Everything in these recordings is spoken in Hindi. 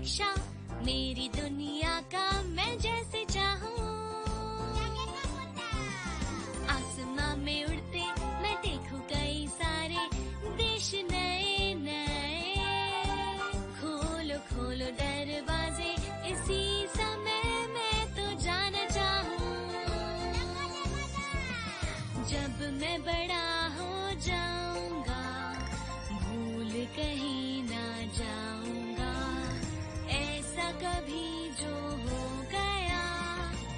नक्शा मेरी दुनिया का मैं जैसे चाहूँ। आसमां में उड़ते मैं देखूं कई सारे देश नए नए। खोलो खोलो दरवाजे इसी समय मैं तो जाना चाहूँ। जब मैं बड़ा हो जाऊंगा भूल कहीं ना जाऊंगा। ऐसा कभी जो हो गया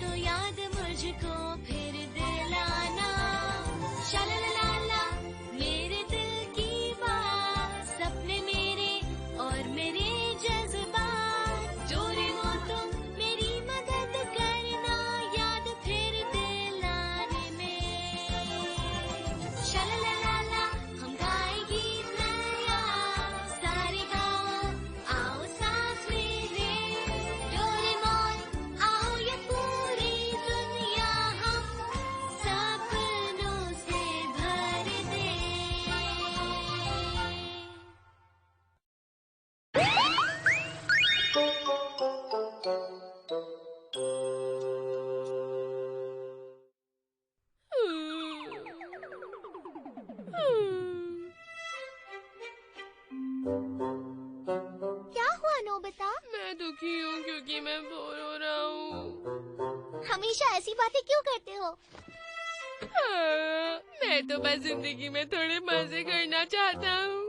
तो याद मुझको फिर दिलाना। शालालाला मेरे दिल की बात, सपने मेरे और मेरे जज्बात। डोरेमोन तुम मेरी मदद करना याद फिर दिलाने में। शालालाला हम गाए गीत नया सारे गाओ आओ सांस मेरे। डोरेमोन आओ ये पूरी दुनिया हम सपनों से भर दे। क्या हुआ नोबिता? मैं दुखी हूँ क्योंकि मैं बोर हो रहा हूँ। हमेशा ऐसी बातें क्यों करते हो? मैं तो बस जिंदगी में थोड़े मजे करना चाहता हूँ।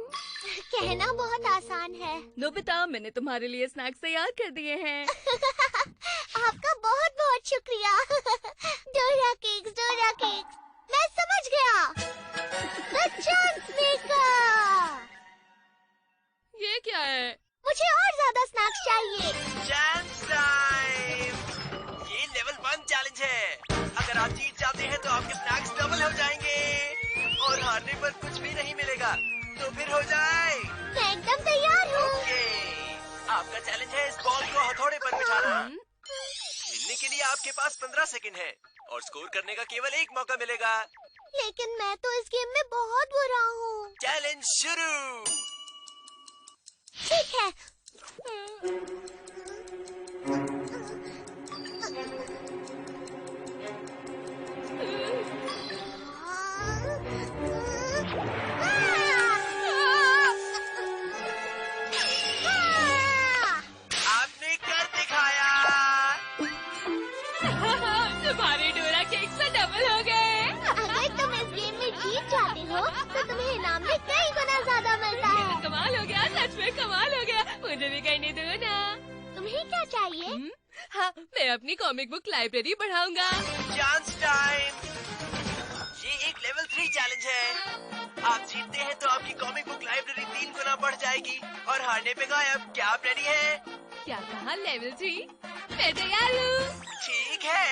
कहना बहुत आसान है। नोबिता, मैंने तुम्हारे लिए स्नैक्स तैयार कर दिए हैं। आपका बहुत बहुत शुक्रिया। डोरा केक्स, डोरा केक्स। मैं समझ गया। The chance maker। ये क्या है? मुझे और ज्यादा स्नैक्स चाहिए। Chance time. ये लेवल 1 चैलेंज है। अगर आप जीत जाते हैं तो आपके स्नैक्स डबल हो जाएंगे और हारने पर कुछ भी नहीं मिलेगा। तो फिर हो जाए। मैं एकदम तैयार हूँ। ओके, आपका चैलेंज है इस बॉल को हथौड़े पर बिठाना। खेलने के लिए आपके पास 15 सेकंड है और स्कोर करने का केवल एक मौका मिलेगा। लेकिन मैं तो इस गेम में बहुत बुरा हूँ। चैलेंज शुरू। ठीक है। आपने कर दिखाया। तुम्हारे डोरा केक से डबल हो गए। अगर तुम इस गेम में जीत जाते हो तो तुम्हें इनाम में कई गुना ज्यादा मिलता ये है। तो कमाल हो गया, सच में कमाल हो गया। मुझे भी करने दो ना। तुम्हें क्या चाहिए? हाँ, मैं अपनी कॉमिक बुक लाइब्रेरी बढ़ाऊंगा। Chance time. ये एक लेवल 3 चैलेंज है। आप जीतते हैं तो आपकी कॉमिक बुक लाइब्रेरी 3 गुना बढ़ जाएगी और हारने पे गायब। क्या आप रेडी हैं? क्या कहा? लेवल 3? मैं तैयार हूँ। ठीक है।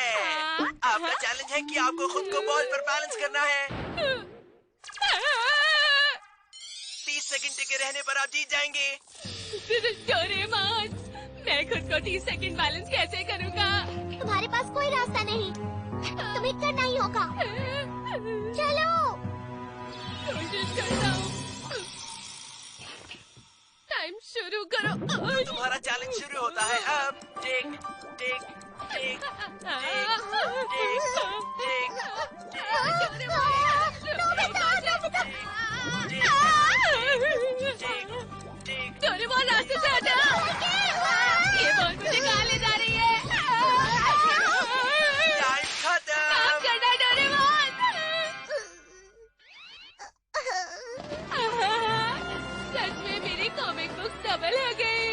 हाँ। आपका चैलेंज है कि आपको खुद को बॉल पर बैलेंस करना है। 30 सेकंड टिके रहने पर आप जीत जाएंगे। डोरेमोन, मैं खुद को 30 सेकंड बैलेंस कैसे करूँगा? तुम्हारे पास कोई रास्ता नहीं। तुम्हें करना ही होगा। चलो। कोशिश करता हूँ। टाइम शुरू करो। तुम्हारा चैलेंज शुरू होता है अब। टिक टिक टिक टिक टिक टिक डोरेमोन, रास्ते से हटा। ये बॉल मुझे कहाँ ले जा रही है? टाइम काम खत्म। करना डोरेमोन। सच में मेरी कॉमिक बुक डबल हो गई।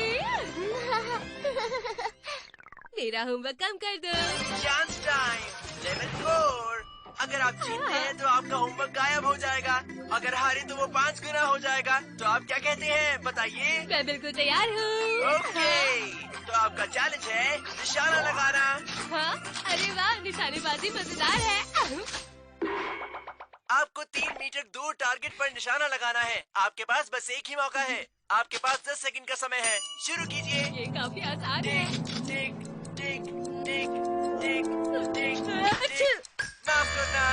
मेरा होमवर्क कम कर दो। Chance time. लेवल 4। अगर आप जीतते हैं तो आपका होमवर्क गायब हो जाएगा। अगर हारे तो वो 5 गुना हो जाएगा। तो आप क्या कहते हैं बताइए? मैं बिल्कुल तैयार हूँ। ओके, तो आपका चैलेंज है निशाना लगाना। हाँ, अरे वाह, निशानेबाजी मजेदार है। आपको 3 मीटर दूर टारगेट पर निशाना लगाना है। आपके पास बस एक ही मौका है। आपके पास 10 सेकंड का समय है। शुरू कीजिए। ये काफी आसान है। टिक टिक टिक टिक टिक अच्छी। टिक। माफ करना।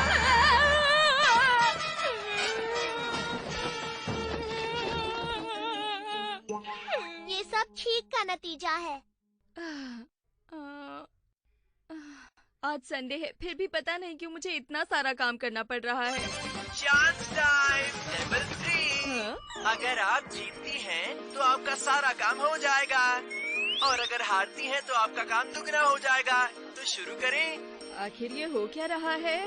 ये सब ठीक का नतीजा है। आज संडे है, फिर भी पता नहीं क्यों मुझे इतना सारा काम करना पड़ रहा है। Chance time level 3। अगर आप जीतती हैं तो आपका सारा काम हो जाएगा, और अगर हारती हैं तो आपका काम दुगना हो जाएगा। तो शुरू करें। आखिर ये हो क्या रहा है?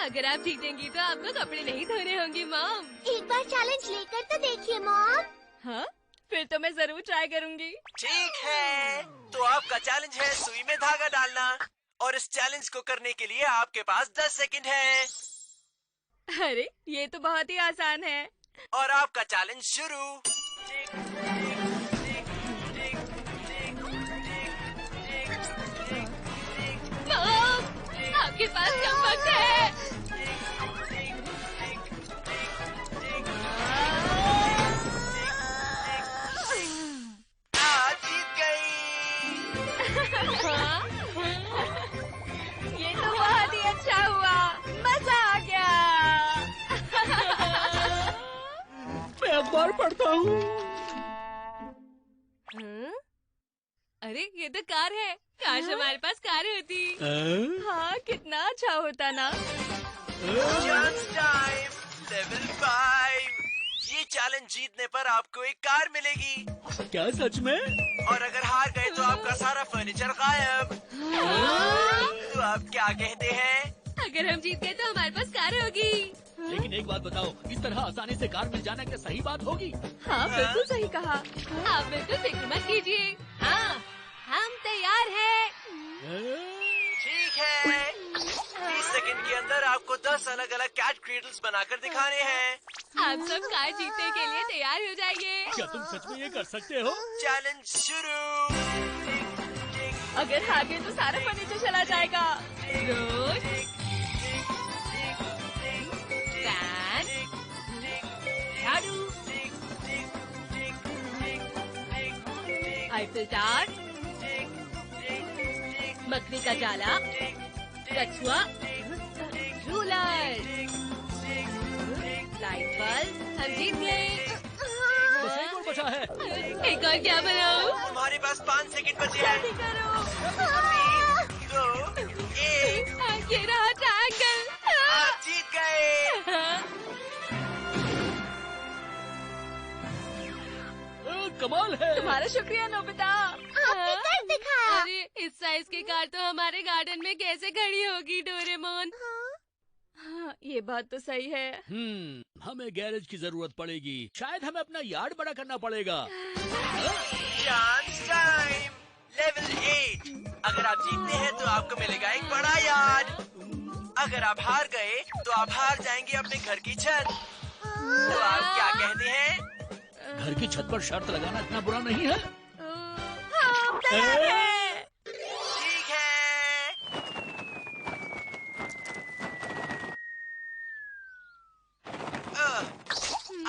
अगर आप जीतेंगी तो आपको कपड़े नहीं धोने होंगे मॉम। एक बार चैलेंज लेकर तो देखिए मॉम। हाँ, फिर तो मैं जरूर ट्राई करूंगी। ठीक है, तो आपका चैलेंज है सुई में धागा डालना, और इस चैलेंज को करने के लिए आपके पास 10 सेकंड है। अरे ये तो बहुत ही आसान है। और आपका चैलेंज शुरू। मॉम, आपके पास कम वक्त है। आप जीत गई। हाँ? ये तो बहुत ही अच्छा हुआ, मजा आ गया। मैं अखबार पढ़ता हूँ। हाँ? अरे ये तो कार है, काश हमारे पास कार होती। हाँ, कितना अच्छा होता ना। Chance time level 5। ये चैलेंज जीतने पर आपको एक कार मिलेगी, क्या सच में? और अगर हार गए तो आपका सारा फर्नीचर गायब। तो आप क्या कहते हैं? अगर हम जीत गए तो हमारे पास कार होगी। लेकिन एक बात बताओ, इस तरह आसानी से कार मिल जाना क्या सही बात होगी? हाँ, बिल्कुल सही कहा। आप बिल्कुल फिक्र मत कीजिए। हाँ, हम तैयार हैं। ठीक है, 30 सेकंड के अंदर आपको 10 अलग अलग कैट क्रेडल्स बनाकर दिखाने हैं। आप सब कार जीतने के लिए तैयार हो जाइए। क्या तुम सच में ये कर सकते हो? चैलेंज शुरू। अगर हार गए तो सारा फर्नीचर चला जाएगा। रोज, फैन, झाड़ू, आईफिल टावर, मकड़ी का जाला, कछुआ, रूलर, लाइट बल्ब। हम जीत गए। बस एक और बचा है। एक और क्या बनाऊं? तुम्हारे पास 5 सेकंड बचे हैं। जल्दी करो। 3, 2, 1। ये रहा ट्रायंगल। आप जीत गए। कमाल है। तुम्हारा शुक्रिया नोबिता। आपने कर दिखाया। अरे इस साइज की कार तो हमारे गार्डन में कैसे खड़ी होगी डोरेमोन? हाँ, ये बात तो सही है। हमें गैरेज की जरूरत पड़ेगी। शायद हमें अपना यार्ड बड़ा करना पड़ेगा। Chance time level 8। अगर आप जीतते हैं तो आपको मिलेगा एक बड़ा यार्ड। अगर आप हार गए तो आप हार जाएंगे अपने घर की छत। तो आप क्या कहते हैं? घर की छत पर शर्त लगाना इतना बुरा नहीं है। हम तैयार हैं। ठीक है।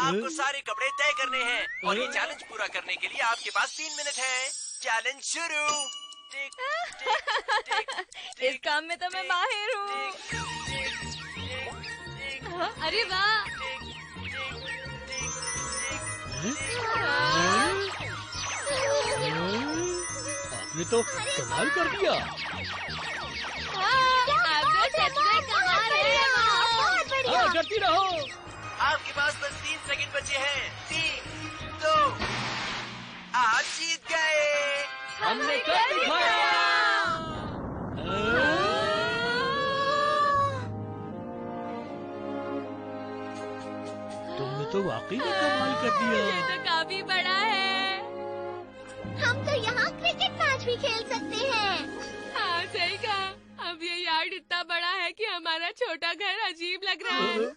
आपको सारे कपड़े तय करने हैं, और ये चैलेंज पूरा करने के लिए आपके पास 3 मिनट है। चैलेंज शुरू। टिक टिक टिक इस काम में तो मैं माहिर हूँ। अरे वाह। आपने तो कमाल कर दिया। आप तो सच में कमाल है। बहुत बढ़िया। हाँ, करती रहो। आपके पास बस 3 सेकंड बचे हैं। 3, 2। आप जीत गए। हमने कर दिखाया। तुमने तो वाकई में कमाल कर ये दिया। तो काफी बड़ा है। हम तो यहाँ क्रिकेट मैच भी खेल सकते हैं। हाँ, सही कहा। अब ये यार्ड इतना बड़ा है कि हमारा छोटा घर अजीब लग रहा है।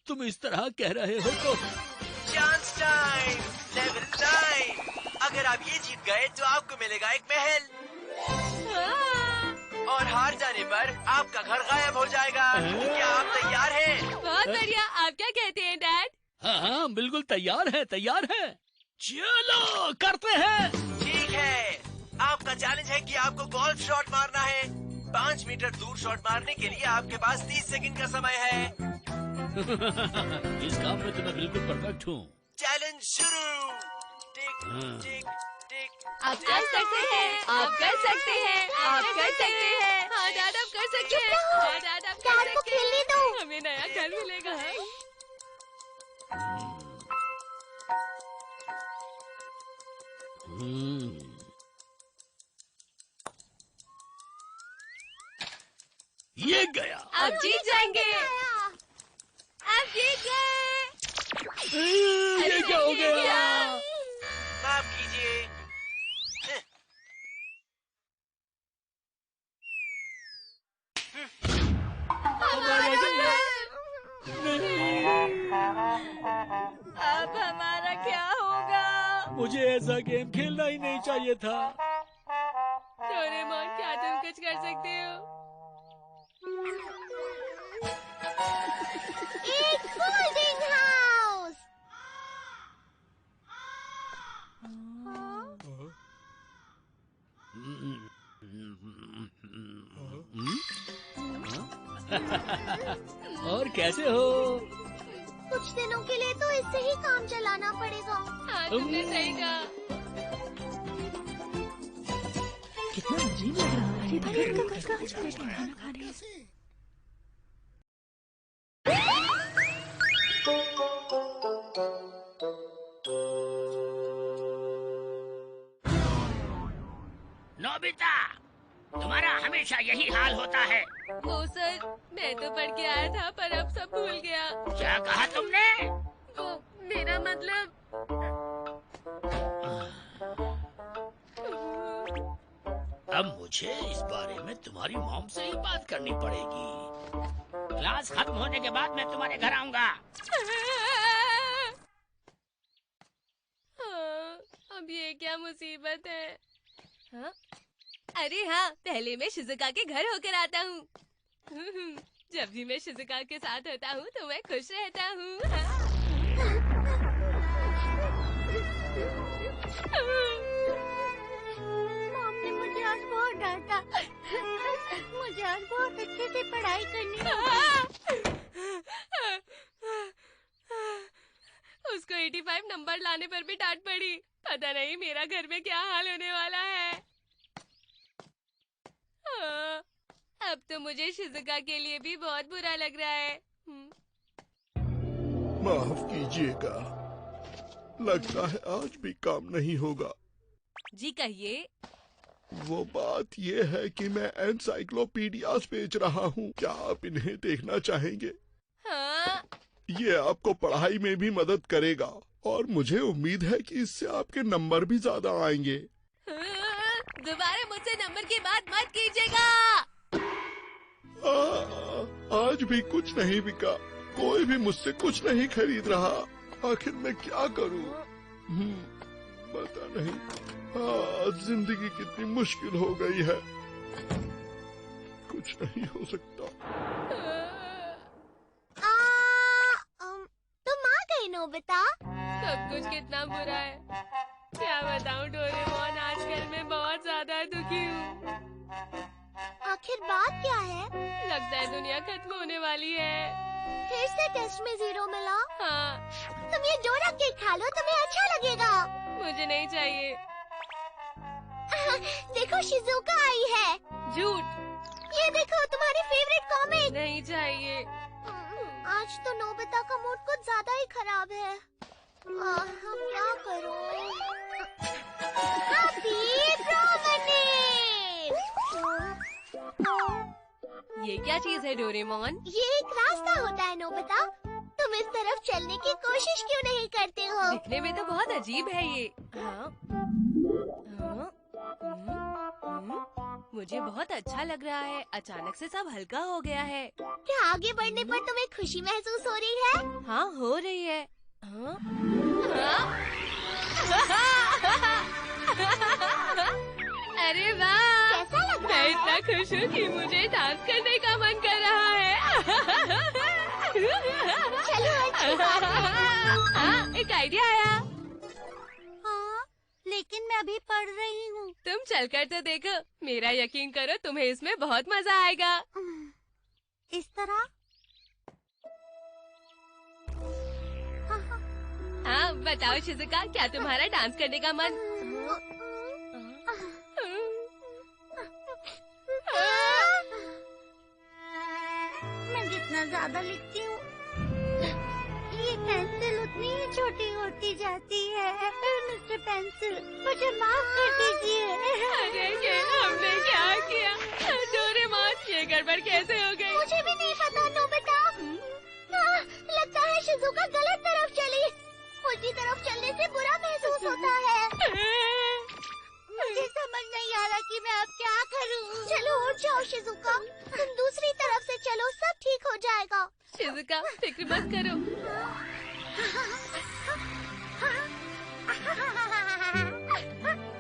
तुम इस तरह कह रहे हो तो। Chance time level 9। अगर आप ये जीत गए तो आपको मिलेगा एक महल, और हार जाने पर आपका घर गायब हो जाएगा। क्या आप तैयार हैं? बहुत बढ़िया। आप क्या कहते हैं डैड? हाँ हाँ, बिल्कुल तैयार है, तैयार है। चलो करते हैं। ठीक है, आपका चैलेंज है कि आपको गोल्फ शॉट मारना है। 5 मीटर दूर शॉट मारने के लिए आपके पास 30 सेकंड का समय है। इस काम में तो मैं बिल्कुल परफेक्ट हूँ। चैलेंज शुरू। टिक टिक टिक। आप कर सकते हैं, आप कर सकते हैं, आप कर सकते हैं। हाँ डैड आप कर सकते हैं। हाँ डैड आप कर डैड को सकते हैं। खेलने दो। हमें नया घर मिलेगा। ये गया। आप जीत जाएंगे। आप जीत गए। ये क्या हो गया? माफ कीजिए। अब हमारा क्या होगा? मुझे ऐसा गेम खेलना ही नहीं चाहिए था। डोरेमोन क्या तुम कुछ कर सकते हो? एक फोल्डिंग हाउस। और कैसे हो? कुछ दिनों के लिए तो इससे ही काम चलाना पड़ेगा। हाँ तुमने सही कहा। कितना अजीब लग रहा है। खाना खा रहे हैं। नोबिता, तुम्हारा हमेशा यही हाल होता है। वो सर मैं तो पढ़ के आया था पर अब सब भूल गया। क्या कहा तुमने? वो मेरा मतलब अब मुझे इस बारे में तुम्हारी मॉम से ही बात करनी पड़ेगी। क्लास खत्म होने के बाद मैं तुम्हारे घर आऊंगा। हाँ, अब ये क्या मुसीबत है? हाँ? अरे हाँ पहले मैं शिजुका के घर होकर आता हूँ। जब भी मैं शिजुका के साथ होता हूँ तो मैं खुश रहता हूँ। मॉम ने मुझे आज बहुत डांटा। मुझे आज बहुत अच्छे से पढ़ाई करनी है। उसको 85 नंबर लाने पर भी डांट पड़ी। पता नहीं मेरा घर में क्या हाल होने वाला है। हाँ, अब तो मुझे शिजुका के लिए भी बहुत बुरा लग रहा है। माफ कीजिएगा, लगता है आज भी काम नहीं होगा। जी कहिए। वो बात ये है कि मैं एनसाइक्लोपीडियाज बेच रहा हूँ, क्या आप इन्हें देखना चाहेंगे? हाँ ये आपको पढ़ाई में भी मदद करेगा और मुझे उम्मीद है कि इससे आपके नंबर भी ज्यादा आएंगे। दोबारा मुझसे नंबर की बात मत कीजिएगा। आज भी कुछ नहीं बिका, कोई भी मुझसे कुछ नहीं खरीद रहा। आखिर मैं क्या करूँ? पता नहीं। जिंदगी कितनी मुश्किल हो गई है। कुछ नहीं हो सकता। तुम आ गए नोबिता। सब कुछ कितना बुरा है। क्या बताऊं डोरेमोन, आजकल मैं बहुत ज्यादा दुखी हूँ। आखिर बात क्या है? लगता है दुनिया खत्म होने वाली है। फिर से टेस्ट में 0 मिला। हाँ तुम ये जो रख के खा लो, तुम्हें अच्छा लगेगा। मुझे नहीं चाहिए। देखो शिजुका आई है। झूठ। ये देखो तुम्हारी फेवरेट कॉमिक। नहीं चाहिए। आज तो नोबिता का मूड कुछ ज्यादा ही खराब है। हम क्या करूं? Happy promenade. ये क्या चीज है डोरेमोन? ये एक रास्ता होता है नोबिता। तुम इस तरफ चलने की कोशिश क्यों नहीं करते हो? दिखने में तो बहुत अजीब है ये। हाँ? हाँ? मुझे बहुत अच्छा लग रहा है। अचानक से सब हल्का हो गया है। क्या आगे बढ़ने पर तुम्हें खुशी महसूस हो रही है? हाँ हो रही है। हाँ? अरे वाह, कैसा लग रहा मैं है? इतना खुश हूँ कि मुझे डांस करने का मन कर रहा है। चलो अच्छी बात है। हाँ, एक आइडिया आया। हाँ, लेकिन मैं अभी पढ़ रही हूँ। तुम चलकर तो देखो, मेरा यकीन करो तुम्हें इसमें बहुत मजा आएगा। इस तरह? हाँ बताओ शिजुका, क्या तुम्हारा डांस करने का मन? मैं जितना ज्यादा लिखती हूँ ये पेंसिल उतनी ही छोटी होती जाती है। मिस्टर पेंसिल, मुझे माफ कर दीजिए। अरे ये हमने क्या किया? डोरेमोन, ये गड़बड़ कैसे हो गई? मुझे भी नहीं पता नोबिता। लगता है शिजुका गलत तरफ चली। उल्टी तरफ चलने से बुरा महसूस होता है। मुझे समझ नहीं आ रहा कि मैं अब क्या करूं। चलो उठ जाओ शिजुका, तुम दूसरी तरफ से चलो, सब ठीक हो जाएगा। शिजुका फिक्र मत करो।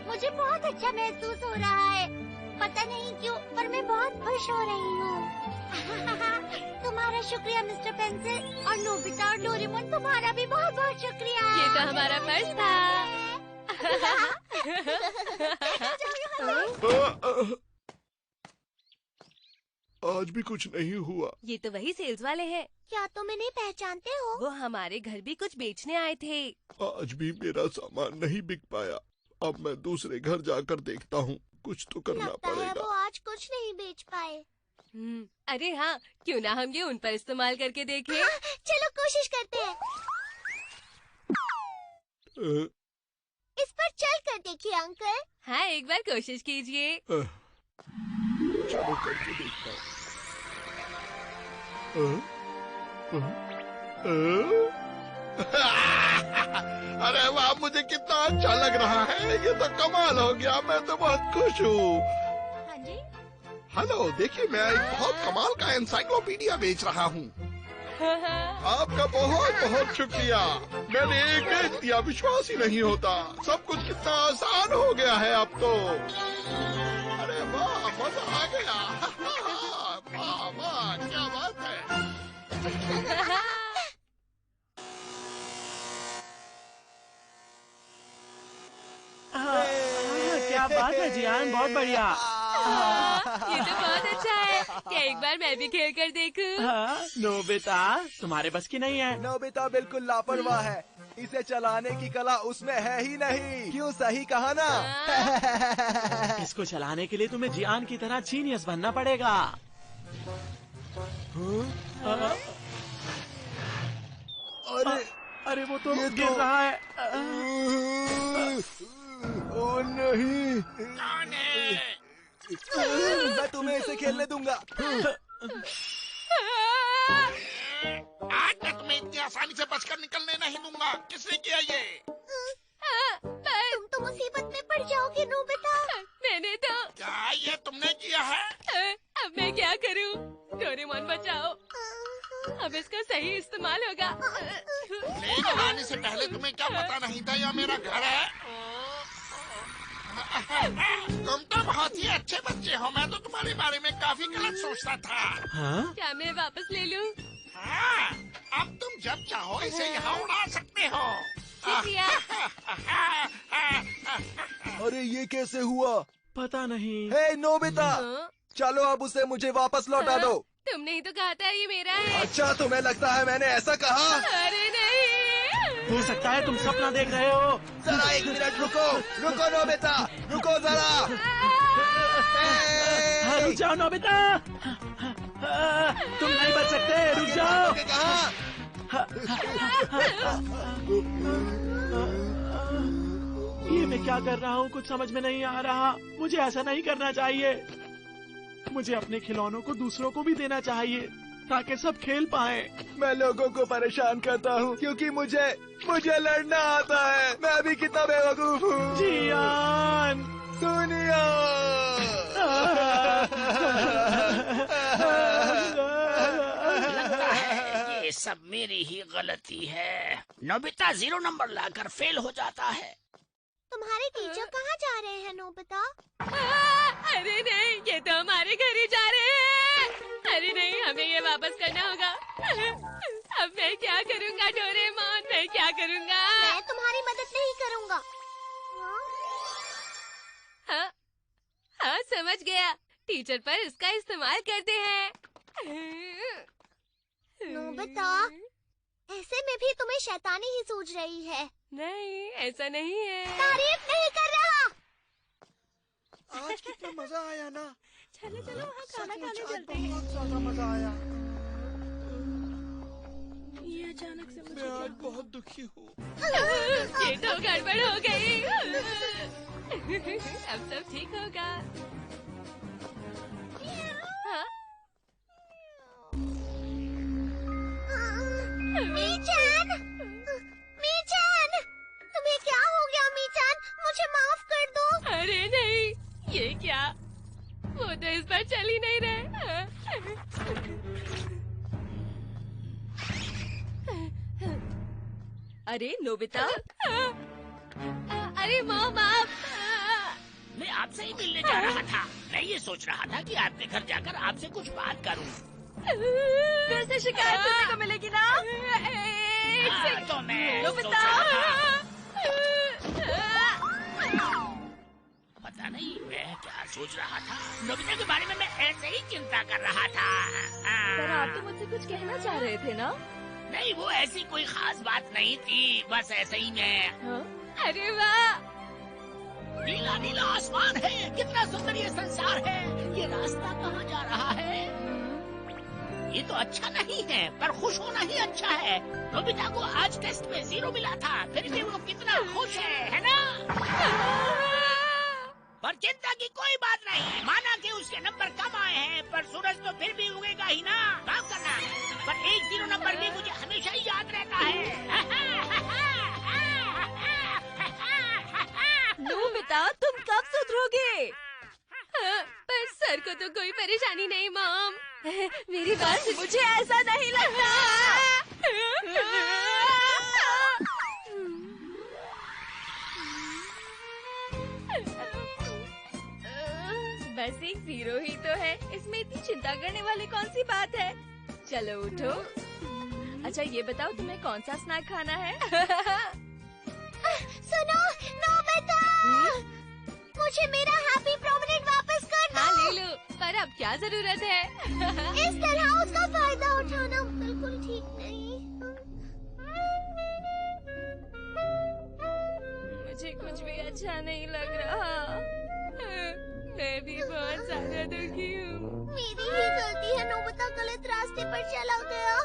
मुझे बहुत अच्छा महसूस हो रहा है। पता नहीं क्यों, पर मैं बहुत खुश हो रही हूँ। तुम्हारा शुक्रिया मिस्टर पेंसिल, और नोबिता और डोरेमोन तुम्हारा भी बहुत बहुत शुक्रिया। ये तो हमारा फर्ज था। आज भी कुछ नहीं हुआ। ये तो वही सेल्स वाले हैं। क्या तुम इन्हें पहचानते हो? वो हमारे घर भी कुछ बेचने आए थे। आज भी मेरा सामान नहीं बिक पाया। अब मैं दूसरे घर जाकर देखता हूँ, कुछ तो करना लगता है पड़ेगा। वो आज कुछ नहीं बेच पाए। अरे हाँ, क्यों ना हम ये उन पर इस्तेमाल करके देखें? चलो कोशिश करते हैं। इस पर चल कर देखिए अंकल। हाँ, एक बार कोशिश कीजिए। चलो करके देखता हूँ। अरे वाह, मुझे कितना अच्छा लग रहा है। ये तो कमाल हो गया। मैं तो बहुत खुश हूँ। हाँ जी। हेलो, देखिए मैं एक बहुत कमाल का एनसाइक्लोपीडिया बेच रहा हूँ। आपका बहुत बहुत शुक्रिया। मैंने एक दिया, विश्वास ही नहीं होता। सब कुछ कितना आसान हो गया है अब तो। अरे वाह, मजा आ गया। वाह वाह, क्या बात है। क्या बात है जियान, बहुत बढ़िया। ये तो बहुत अच्छा है। क्या एक बार मैं भी खेल कर देखूं? हाँ, नोबिता तुम्हारे बस की नहीं है। नोबिता बिल्कुल लापरवाह है। इसे चलाने की कला उसमें है ही नहीं। क्यों, सही कहा ना? इसको चलाने के लिए तुम्हें जियान की तरह जीनियस बनना पड़ेगा। अरे अरे वो तो ये गिर तो- रहा है। ओ नहीं, कौन है? मैं तुम्हें इसे खेलने दूंगा। आज मैं तुम्हें इतनी आसानी से बचकर निकलने नहीं दूंगा। किसने किया ये? तुम तो मुसीबत में पड़ जाओगे नोबिता। मैंने तो। क्या ये तुमने किया है? अब मैं क्या करूं? डोरेमोन बचाओ, अब इसका सही इस्तेमाल होगा। प्लेन आने से पहले तुम्हें क्या पता नहीं था यह मेरा घर है? तुम तो बहुत ही अच्छे बच्चे हो। मैं तो तुम्हारे बारे में काफी गलत सोचता था। हाँ? क्या मैं वापस ले लूं? हाँ, अब तुम जब चाहो इसे यहाँ उड़ा सकते हो। शुक्रिया। अरे ये कैसे हुआ? पता नहीं। हे नोबिता, हाँ? चलो अब उसे मुझे वापस लौटा दो। तुमने ही तो कहा था ये मेरा है। अच्छा, तुम्हें लगता है मैंने ऐसा कहा? अरे नहीं। हो सकता है तुम सपना देख रहे हो। जरा एक मिनट रुको। रुको नोबिता, रुको जरा। हाँ, रुक जाओ नोबिता। तुम नहीं बच सकते, रुक जाओ। कहा? ये मैं क्या कर रहा हूँ, कुछ समझ में नहीं आ रहा। मुझे ऐसा नहीं करना चाहिए। मुझे अपने खिलौनों को दूसरों को भी देना चाहिए ताकि सब खेल पाए। मैं लोगों को परेशान करता हूँ क्योंकि मुझे लड़ना आता है। मैं भी कितना बेवकूफ हूँ। जियान। दुनिया। लगता है ये सब मेरी ही गलती है। नोबिता 0 नंबर लाकर फेल हो जाता है। तुम्हारे टीचर कहाँ जा रहे हैं नोबिता? अरे नहीं, ये तो हमारे घर ही जा रहे हैं। अरे नहीं, हमें ये वापस करना होगा। अब मैं क्या करूँगा डोरेमोन, मैं क्या करूँगा? मैं तुम्हारी मदद नहीं करूँगा। हाँ, हाँ समझ गया। टीचर पर इसका इस्तेमाल करते हैं। नोबिता, ऐसे में भी तुम्हें शैतानी ही सूझ रही है। नहीं, ऐसा नहीं है। तारीफ नहीं कर रहा। आज कितना मजा आया ना। चलो चलो वहाँ खाना सचमुच खाने आज चलते हैं। बहुत ज्यादा मजा आया। ये अचानक से मुझे मैं क्या आज बहुत दुखी हूँ। ये तो गड़बड़ हो गई। अब सब ठीक होगा। हाँ? मीचान, मीचान, तुम्हें क्या हो गया मीचान? मुझे माफ कर दो। अरे नहीं, ये क्या? वो तो इस बार चल ही नहीं रहे। अरे नोबिता, अरे मॉम आप। मैं आपसे ही मिलने जा रहा था। मैं ये सोच रहा था कि आपके घर जाकर आपसे कुछ बात करूं। फिर से शिकायत सुनने को मिलेगी ना? हाँ, तो मैं सोच नोबिता, रहा था। पता नहीं मैं क्या सोच रहा था। नोबिता के बारे में मैं ऐसे ही चिंता कर रहा था। पर आप तो मुझसे कुछ कहना चाह रहे थे ना? नहीं, वो ऐसी कोई खास बात नहीं थी। बस ऐसे ही मैं। हाँ? अरे वाह, नीला नीला आसमान है, कितना सुंदर ये संसार है। ये रास्ता कहाँ जा रहा है? ये तो अच्छा नहीं है, पर खुश होना ही अच्छा है। नोबिता को आज टेस्ट में 0 मिला था, फिर भी वो कितना खुश है ना? पर चिंता की कोई बात नहीं। माना कि उसके नंबर कम आए हैं, पर सूरज तो फिर भी उगेगा ही ना। माफ करना, पर 1-0 नंबर भी मुझे हमेशा ही याद रहता है। नोबिता, तुम कब सुधरोगे? पर सर को तो कोई परेशानी नहीं मॉम। मेरी बात सुन। मुझे ऐसा नहीं लगता। बस एक 0 ही तो है, इसमें इतनी चिंता करने वाली कौन सी बात है? चलो उठो। अच्छा ये बताओ तुम्हें कौन सा स्नैक खाना है? सुनो, नोबिता, मुझे मेरा हैप्पी प्रोमिनेंट वापस कर दो। हाँ ले लो, पर अब क्या जरूरत है? इस तरह उसका फायदा उठाना बिल्कुल ठीक नहीं। मुझे कुछ भी अच्छा नहीं लग रहा। मैं भी बहुत ज्यादा दुखी हूँ। मेरी ही गलती है, नोबिता गलत रास्ते पर चला गया।